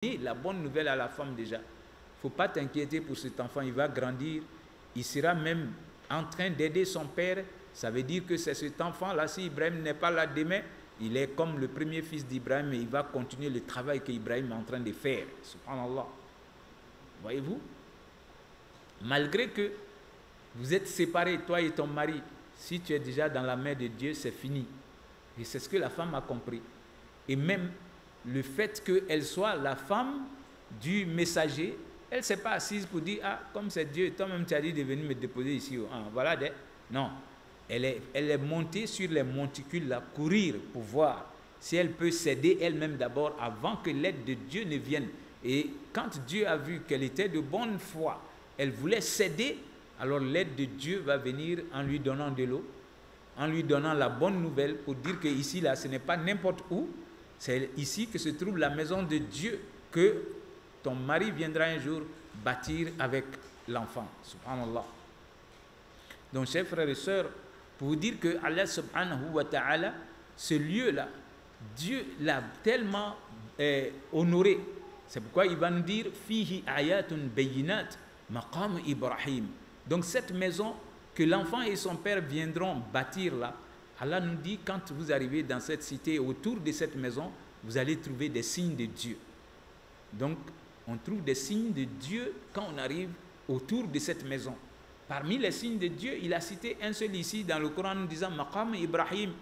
la bonne nouvelle à la femme déjà. Il ne faut pas t'inquiéter pour cet enfant, il va grandir, il sera même en train d'aider son père. Ça veut dire que c'est cet enfant-là, si Ibrahim n'est pas là demain, il est comme le premier fils d'Ibrahim et il va continuer le travail qu'Ibrahim est en train de faire. Subhanallah. Voyez-vous? Malgré que vous êtes séparés, toi et ton mari, si tu es déjà dans la main de Dieu, c'est fini. Et c'est ce que la femme a compris. Et même le fait qu'elle soit la femme du messager, elle ne s'est pas assise pour dire, ah, comme c'est Dieu, toi-même tu as dit de venir me déposer ici. Ah, voilà. Non. Elle est montée sur les monticules, là, courir pour voir si elle peut s'aider elle-même d'abord avant que l'aide de Dieu ne vienne. Et quand Dieu a vu qu'elle était de bonne foi, elle voulait s'aider, alors l'aide de Dieu va venir en lui donnant de l'eau, en lui donnant la bonne nouvelle pour dire que ici, là, ce n'est pas n'importe où, c'est ici que se trouve la maison de Dieu que ton mari viendra un jour bâtir avec l'enfant. Subhanallah. Donc, chers frères et sœurs, pour vous dire que Allah subhanahu wa ta'ala, ce lieu-là, Dieu l'a tellement honoré. C'est pourquoi il va nous dire Fihi ayatun bayinat maqam Ibrahim. Donc cette maison que l'enfant et son père viendront bâtir là, Allah nous dit quand vous arrivez dans cette cité, autour de cette maison, vous allez trouver des signes de Dieu. Donc on trouve des signes de Dieu quand on arrive autour de cette maison. Parmi les signes de Dieu, il a cité un seul ici dans le Coran en disant Maqam Ibrahim,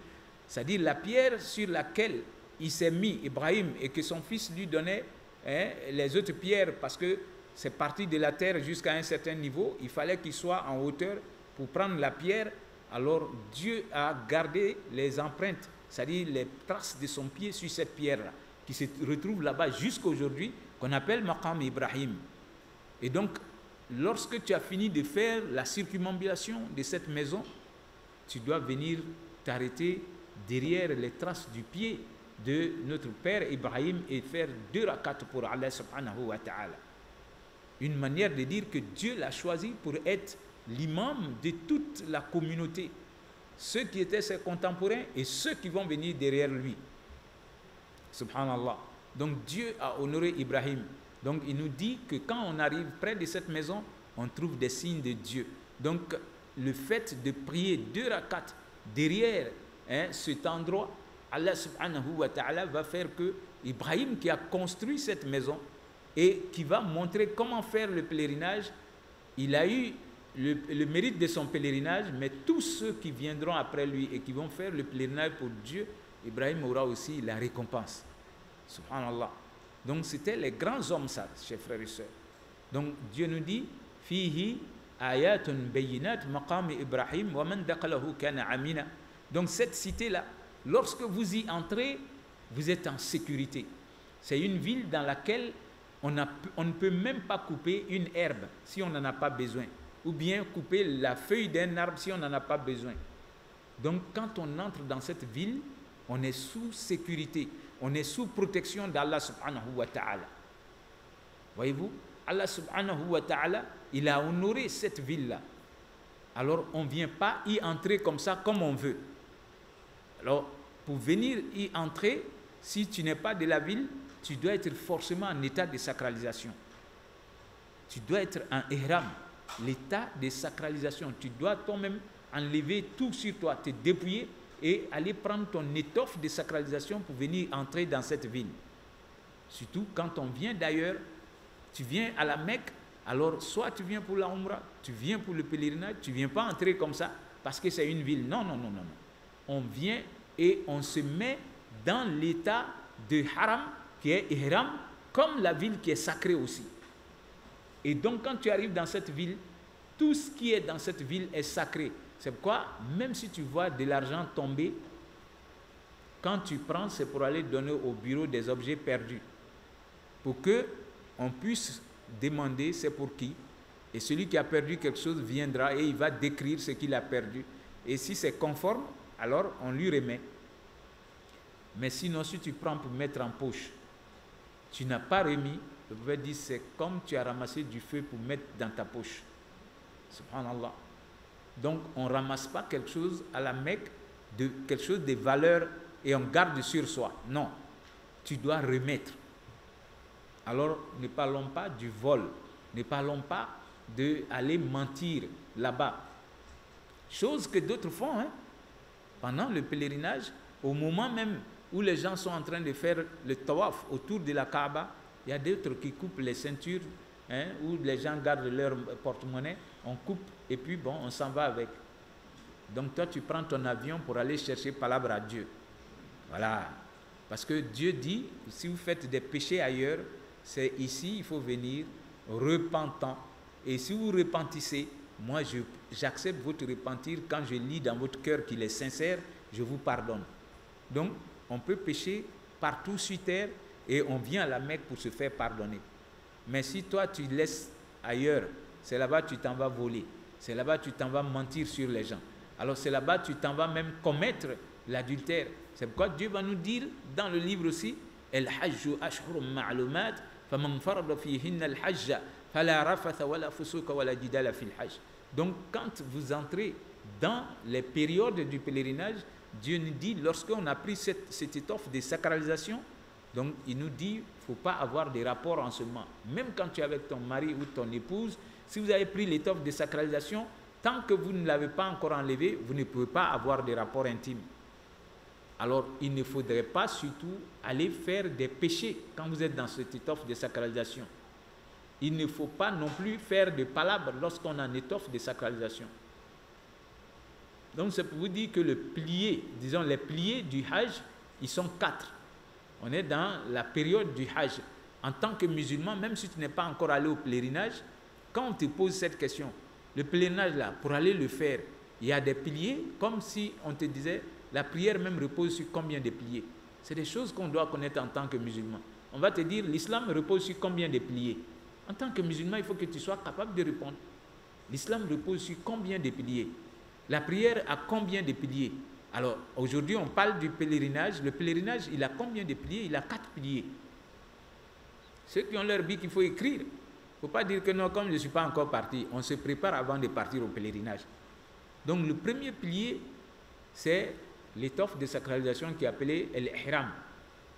c'est-à-dire la pierre sur laquelle il s'est mis, Ibrahim, et que son fils lui donnait les autres pierres, parce que c'est parti de la terre jusqu'à un certain niveau, il fallait qu'il soit en hauteur pour prendre la pierre. Alors Dieu a gardé les empreintes, c'est-à-dire les traces de son pied sur cette pierre-là, qui se retrouve là-bas jusqu'à aujourd'hui, qu'on appelle Maqam Ibrahim. Et donc, lorsque tu as fini de faire la circumambulation de cette maison, tu dois venir t'arrêter derrière les traces du pied de notre père Ibrahim et faire 2 rakats pour Allah subhanahu wa ta'ala. Une manière de dire que Dieu l'a choisi pour être l'imam de toute la communauté, ceux qui étaient ses contemporains et ceux qui vont venir derrière lui. Subhanallah. Donc Dieu a honoré Ibrahim. Donc il nous dit que quand on arrive près de cette maison, on trouve des signes de Dieu. Donc le fait de prier 2 rakats derrière cet endroit, Allah subhanahu wa ta'ala va faire que Ibrahim qui a construit cette maison et qui va montrer comment faire le pèlerinage, il a eu le mérite de son pèlerinage, mais tous ceux qui viendront après lui et qui vont faire le pèlerinage pour Dieu, Ibrahim aura aussi la récompense. Subhanallah. Donc c'était les grands hommes ça, chers frères et sœurs. Donc Dieu nous dit Fihi ayatun bayinat maqam Ibrahim wa man daqalahu kana amina. Donc cette cité-là, lorsque vous y entrez, vous êtes en sécurité. C'est une ville dans laquelle on ne peut même pas couper une herbe si on n'en a pas besoin, ou bien couper la feuille d'un arbre si on n'en a pas besoin. Donc quand on entre dans cette ville, on est sous sécurité, on est sous protection d'Allah subhanahu wa ta'ala. Voyez-vous, Allah subhanahu wa ta'ala, il a honoré cette ville-là. Alors on ne vient pas y entrer comme ça, comme on veut. Alors, pour venir y entrer, si tu n'es pas de la ville, tu dois être forcément en état de sacralisation. Tu dois être en ihram, l'état de sacralisation. Tu dois toi-même enlever tout sur toi, te dépouiller et aller prendre ton étoffe de sacralisation pour venir entrer dans cette ville. Surtout quand on vient d'ailleurs, tu viens à la Mecque, alors soit tu viens pour la Umrah, tu viens pour le pèlerinage, tu ne viens pas entrer comme ça parce que c'est une ville. Non, non, non, non. On vient et on se met dans l'état de haram, qui est ihram, comme la ville qui est sacrée aussi. Et donc quand tu arrives dans cette ville, tout ce qui est dans cette ville est sacré. C'est pourquoi, même si tu vois de l'argent tomber, quand tu prends, c'est pour aller donner au bureau des objets perdus. Pour qu'on puisse demander c'est pour qui. Et celui qui a perdu quelque chose viendra et il va décrire ce qu'il a perdu. Et si c'est conforme, alors on lui remet. Mais sinon, si tu prends pour mettre en poche, tu n'as pas remis, le prophète dit c'est comme tu as ramassé du feu pour mettre dans ta poche. Subhanallah. Donc on ne ramasse pas quelque chose à la Mecque, quelque chose de valeur et on garde sur soi. Non, tu dois remettre. Alors ne parlons pas du vol, ne parlons pas d'aller mentir là-bas. Chose que d'autres font, hein. Pendant le pèlerinage, au moment même où les gens sont en train de faire le tawaf autour de la Kaaba, il y a d'autres qui coupent les ceintures, hein, où les gens gardent leur porte-monnaie, on coupe et puis bon, on s'en va avec. Donc toi, tu prends ton avion pour aller chercher palabra à Dieu. Voilà. Parce que Dieu dit, si vous faites des péchés ailleurs, c'est ici, il faut venir repentant. Et si vous repentissez, moi j'accepte votre repentir quand je lis dans votre cœur qu'il est sincère, je vous pardonne. Donc, on peut pécher partout sur terre et on vient à la Mecque pour se faire pardonner. Mais si toi tu laisses ailleurs, c'est là-bas que tu t'en vas voler, c'est là-bas que tu t'en vas mentir sur les gens. Alors c'est là-bas que tu t'en vas même commettre l'adultère. C'est pourquoi Dieu va nous dire dans le livre aussi, El-Hajju ashhurum ma'lumat, faman farada fihinna al-hajja, fala rafatha wala fusuka wala jidala fil hajj. Donc quand vous entrez dans les périodes du pèlerinage, Dieu nous dit, lorsqu'on a pris cette étoffe de sacralisation, donc il nous dit, il ne faut pas avoir des rapports en ce moment. Même quand tu es avec ton mari ou ton épouse, si vous avez pris l'étoffe de sacralisation, tant que vous ne l'avez pas encore enlevée, vous ne pouvez pas avoir des rapports intimes. Alors, il ne faudrait pas surtout aller faire des péchés quand vous êtes dans cette étoffe de sacralisation. Il ne faut pas non plus faire de palabres lorsqu'on a une étoffe de sacralisation. Donc, c'est pour vous dire que le pilier, disons les piliers du Hajj, ils sont 4. On est dans la période du Hajj. En tant que musulman, même si tu n'es pas encore allé au pèlerinage, quand on te pose cette question, le pèlerinage là, pour aller le faire, il y a des piliers, comme si on te disait, la prière même repose sur combien de piliers? C'est des choses qu'on doit connaître en tant que musulman. On va te dire, l'islam repose sur combien de piliers? En tant que musulman, il faut que tu sois capable de répondre. L'islam repose sur combien de piliers? La prière a combien de piliers? Alors, aujourd'hui, on parle du pèlerinage. Le pèlerinage, il a combien de piliers? Il a 4 piliers. Ceux qui ont leur bic, il faut écrire. Il ne faut pas dire que non, comme je ne suis pas encore parti. On se prépare avant de partir au pèlerinage. Donc, le premier pilier, c'est l'étoffe de sacralisation qui est appelée l'ihram.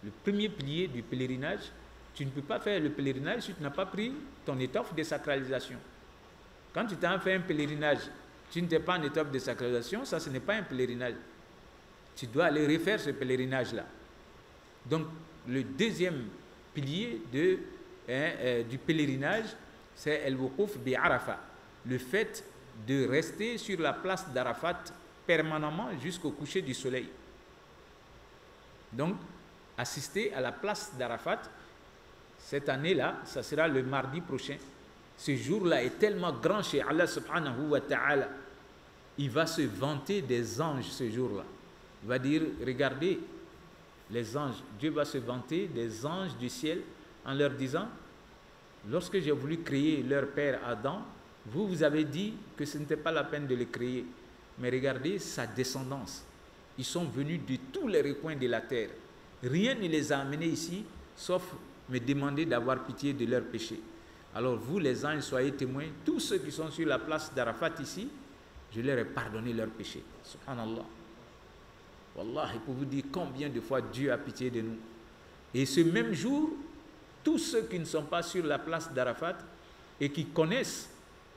Le premier pilier du pèlerinage, tu ne peux pas faire le pèlerinage si tu n'as pas pris ton étoffe de sacralisation. Quand tu t'as fait un pèlerinage, tu ne t'es pas en étoffe de sacralisation, ça ce n'est pas un pèlerinage. Tu dois aller refaire ce pèlerinage-là. Donc, le deuxième pilier du pèlerinage, c'est el-wuquf bi Arafat, le fait de rester sur la place d'Arafat permanemment jusqu'au coucher du soleil. Donc, assister à la place d'Arafat, cette année-là, ça sera le mardi prochain. Ce jour-là est tellement grand chez Allah subhanahu wa ta'ala. Il va se vanter des anges ce jour-là. Il va dire, regardez les anges. Dieu va se vanter des anges du ciel en leur disant, lorsque j'ai voulu créer leur père Adam, vous avez dit que ce n'était pas la peine de le créer. Mais regardez sa descendance. Ils sont venus de tous les recoins de la terre. Rien ne les a amenés ici, sauf me demander d'avoir pitié de leurs péchés. Alors vous, les anges, soyez témoins. Tous ceux qui sont sur la place d'Arafat ici, je leur ai pardonné leurs péchés. Subhanallah. Wallah, pour vous dire combien de fois Dieu a pitié de nous. Et ce même jour, tous ceux qui ne sont pas sur la place d'Arafat et qui connaissent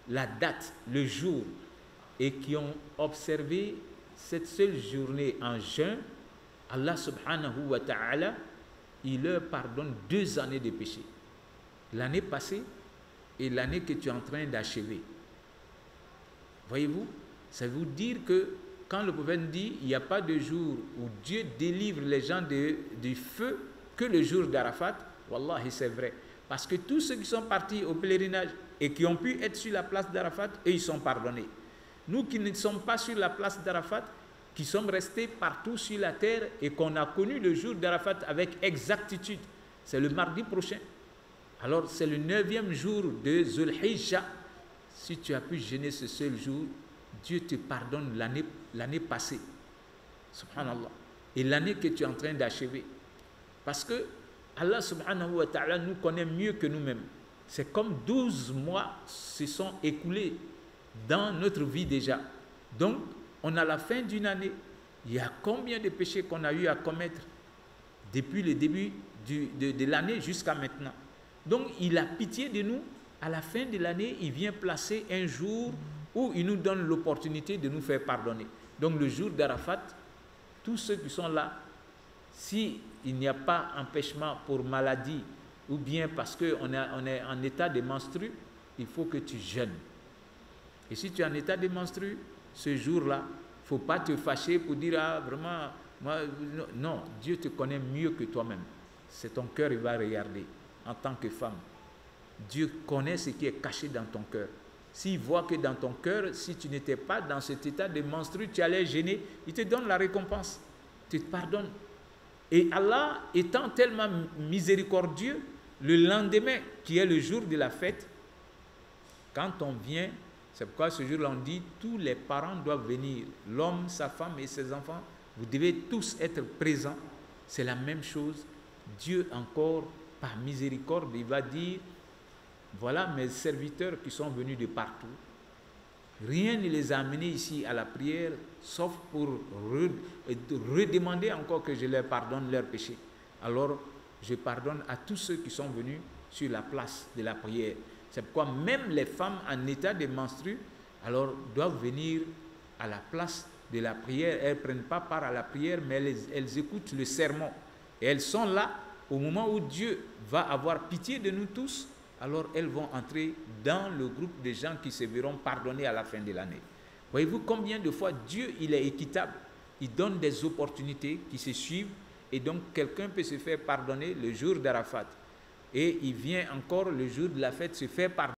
la date, le jour, et qui ont observé cette seule journée en jeûne, Allah subhanahu wa ta'ala, il leur pardonne 2 années de péché. L'année passée et l'année que tu es en train d'achever. Voyez-vous, ça veut dire que quand le prophète dit il n'y a pas de jour où Dieu délivre les gens du feu que le jour d'Arafat, wallahi c'est vrai. Parce que tous ceux qui sont partis au pèlerinage et qui ont pu être sur la place d'Arafat, eux ils sont pardonnés. Nous qui ne sommes pas sur la place d'Arafat, qui sommes restés partout sur la terre et qu'on a connu le jour d'Arafat avec exactitude, c'est le mardi prochain. Alors c'est le 9e jour de Zul Hijja. Si tu as pu jeûner ce seul jour, Dieu te pardonne l'année passée. Subhanallah. Et l'année que tu es en train d'achever. Parce que Allah subhanahu wa ta'ala nous connaît mieux que nous-mêmes. C'est comme 12 mois se sont écoulés dans notre vie déjà. Donc, on a la fin d'une année. Il y a combien de péchés qu'on a eu à commettre depuis le début de l'année jusqu'à maintenant? Donc il a pitié de nous. À la fin de l'année, il vient placer un jour où il nous donne l'opportunité de nous faire pardonner. Donc le jour d'Arafat, tous ceux qui sont là, s'il n'y a pas empêchement pour maladie ou bien parce qu'on est en état de menstru, il faut que tu jeûnes. Et si tu es en état de menstru, ce jour-là, il ne faut pas te fâcher pour dire, ah vraiment, moi, non, Dieu te connaît mieux que toi-même. C'est ton cœur, il va regarder en tant que femme. Dieu connaît ce qui est caché dans ton cœur. S'il voit que dans ton cœur, si tu n'étais pas dans cet état de menstru, tu allais gêner, il te donne la récompense. Tu te pardonnes. Et Allah étant tellement miséricordieux, le lendemain, qui est le jour de la fête, quand on vient, c'est pourquoi ce jour-là on dit, tous les parents doivent venir, l'homme, sa femme et ses enfants, vous devez tous être présents. C'est la même chose. Dieu encore, par miséricorde, il va dire, voilà mes serviteurs qui sont venus de partout. Rien ne les a amenés ici à la prière, sauf pour redemander encore que je leur pardonne leurs péchés. Alors, je pardonne à tous ceux qui sont venus sur la place de la prière. C'est pourquoi même les femmes en état de menstru, alors doivent venir à la place de la prière. Elles ne prennent pas part à la prière, mais elles écoutent le sermon. Et elles sont là au moment où Dieu va avoir pitié de nous tous. Alors elles vont entrer dans le groupe de gens qui se verront pardonnés à la fin de l'année. Voyez-vous combien de fois Dieu il est équitable. Il donne des opportunités qui se suivent et donc quelqu'un peut se faire pardonner le jour d'Arafat. Et il vient encore le jour de la fête se faire pardonner.